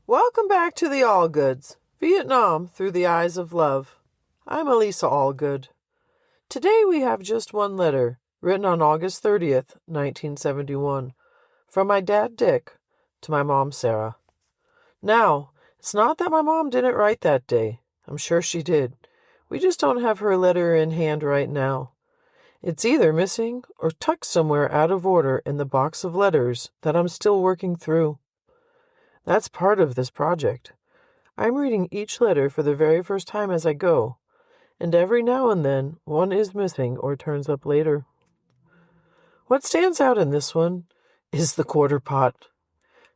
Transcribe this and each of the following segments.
Welcome back to the Allgoods, Vietnam through the eyes of love. I'm Elisa Allgood. Today we have just one letter, written on August 30th, 1971, from my dad Dick to my mom Sarah. Now, it's not that my mom didn't write that day. I'm sure she did. We just don't have her letter in hand right now. It's either missing or tucked somewhere out of order in the box of letters that I'm still working through. That's part of this project. I'm reading each letter for the very first time as I go, and every now and then one is missing or turns up later. What stands out in this one is the quarter pot.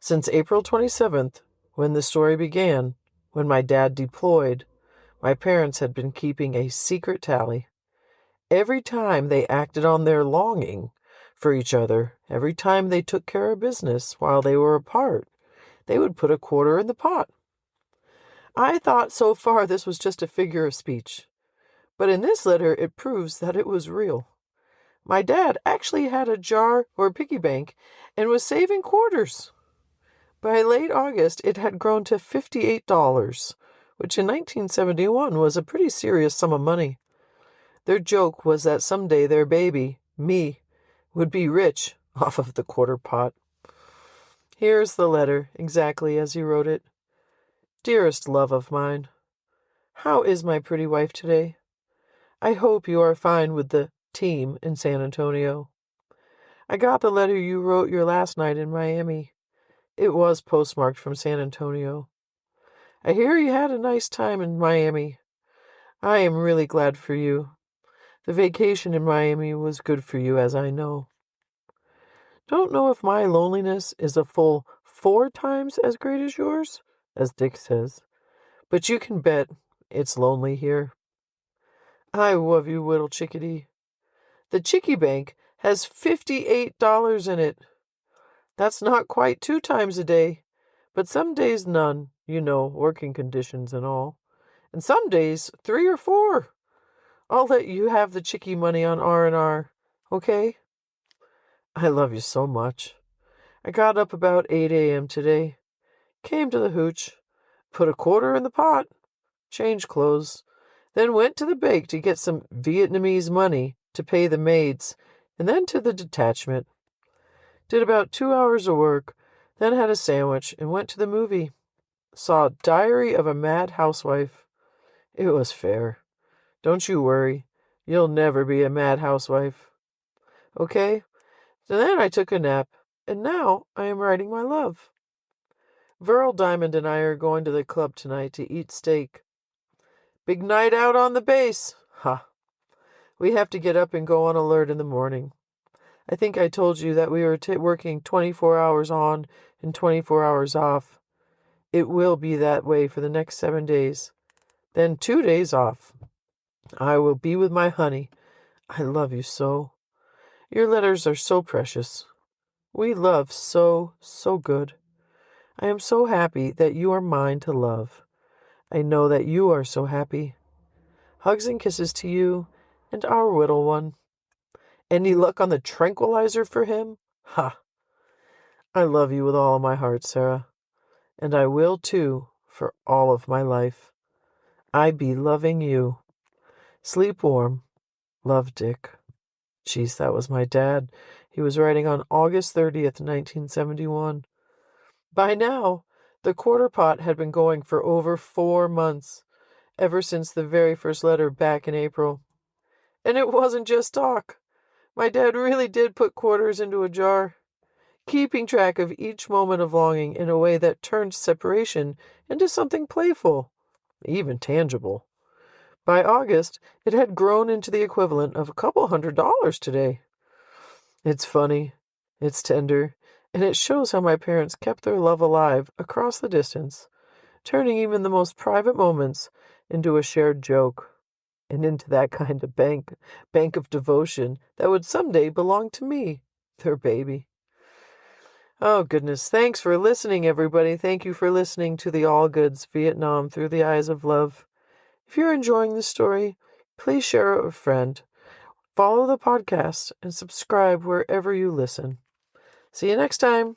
Since April 27th, when the story began, when my dad deployed, my parents had been keeping a secret tally. Every time they acted on their longing for each other, every time they took care of business while they were apart, they would put a quarter in the pot. I thought so far this was just a figure of speech, but in this letter it proves that it was real. My dad actually had a jar or piggy bank and was saving quarters. By late August, it had grown to $58, which in 1971 was a pretty serious sum of money. Their joke was that someday their baby, me, would be rich off of the quarter pot. Here's the letter, exactly as he wrote it. Dearest love of mine, how is my pretty wife today? I hope you are fine with the team in San Antonio. I got the letter you wrote your last night in Miami. It was postmarked from San Antonio. I hear you had a nice time in Miami. I am really glad for you. The vacation in Miami was good for you, as I know. Don't know if my loneliness is a full 4 times as great as yours, as Dick says, but you can bet it's lonely here. I love you, little chickadee. The chickie bank has $58 in it. That's not quite 2 times a day, but some days none, working conditions and all. And some days 3 or 4. I'll let you have the chickie money on R&R, okay? I love you so much. I got up about 8 a.m. today, came to the hooch, put a quarter in the pot, changed clothes, then went to the bank to get some Vietnamese money to pay the maids, and then to the detachment. Did about 2 hours of work, then had a sandwich and went to the movie. Saw Diary of a Mad Housewife. It was fair. Don't you worry. You'll never be a mad housewife. Okay? So then I took a nap, and now I am writing my love. Verl Diamond and I are going to the club tonight to eat steak. Big night out on the base. Ha! We have to get up and go on alert in the morning. I think I told you that we were working 24 hours on and 24 hours off. It will be that way for the next 7 days. Then 2 days off. I will be with my honey. I love you so. Your letters are so precious. We love so, so good. I am so happy that you are mine to love. I know that you are so happy. Hugs and kisses to you and our little one. Any luck on the tranquilizer for him? Ha! I love you with all of my heart, Sarah. And I will too, for all of my life. I be loving you. Sleep warm. Love, Dick. Jeez, that was my dad. He was writing on August 30th, 1971. By now, the quarter pot had been going for over 4 months, ever since the very first letter back in April. And it wasn't just talk. My dad really did put quarters into a jar, keeping track of each moment of longing in a way that turned separation into something playful, even tangible. By August, it had grown into the equivalent of a couple $100 today. It's funny, it's tender, and it shows how my parents kept their love alive across the distance, turning even the most private moments into a shared joke, and into that kind of bank of devotion that would someday belong to me, their baby. Oh, goodness. Thanks for listening, everybody. Thank you for listening to the Allgoods, Vietnam Through the Eyes of Love. If you're enjoying this story, please share it with a friend. Follow the podcast and subscribe wherever you listen. See you next time.